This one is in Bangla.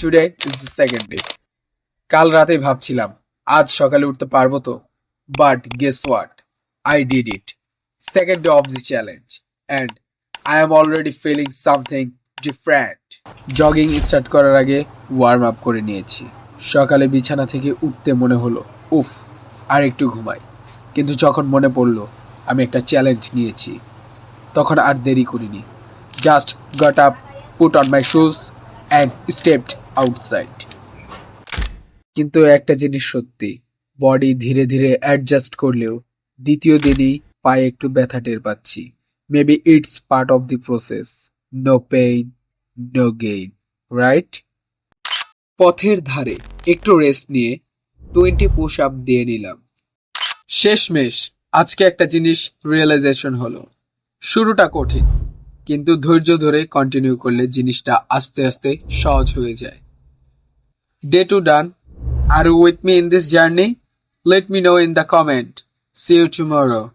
Today is the second day. কাল রাতে ভাবছিলাম আজ সকালে উঠতে পারবো তো, but guess what, I did it. Second day of the challenge and I am already feeling something different. Jogging start করার আগে ওয়ার্ম আপ করে নিয়েছি। সকালে বিছানা থেকে উঠতে মনে হলো উফ, আর একটু ঘুমাই। কিন্তু যখন মনে পড়লো আমি একটা চ্যালেঞ্জ নিয়েছি, তখন আর দেরি করিনি। Just got up, put on my shoes and stepped outside. কিন্তু একটা জিনিস সত্যি, বডি ধীরে ধীরে অ্যাডজাস্ট করলেও দ্বিতীয় দিনই পায়ে একটু ব্যথা টের পাচ্ছি। Maybe it's part of the process. No pain, no gain, right? পথের ধারে একটু রেস্ট নিয়ে 20 পুশ আপ দিয়ে নিলাম। শেষমেশ আজকে একটা জিনিস রিয়েলাইজেশন হলো, শুরুটা কঠিন, কিন্তু ধৈর্য ধরে কন্টিনিউ করলে জিনিসটা আস্তে আস্তে সহজ হয়ে যায়। Day 2 done. Are you with me in this journey? Let me know in the comment. See you tomorrow.